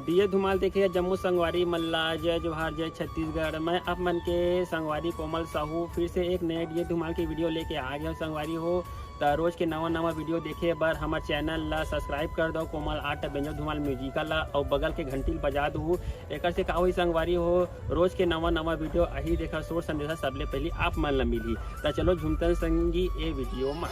दिए धुमाल देखिए जम्मू संगवारी मल्ला जय जोहार जय छत्तीसगढ़। मैं आप मन के संगवारी कोमल साहू फिर से एक नए दिए धुमाल की वीडियो लेके आ गया संगवारी हो। तो रोज के नवा वीडियो देखे बर हमारे चैनल ला सब्सक्राइब कर दो कोमल आर्ट बेंजो धुमाल म्यूजिकल ला और बगल के घंटी बजा दू। एक से का हुई संगवारी हो रोज के नवा वीडियो अही देखा सोच संदेशा सबले पहले आप मन ला मिली। तो चलो झुमतन संगी ए वीडियो में।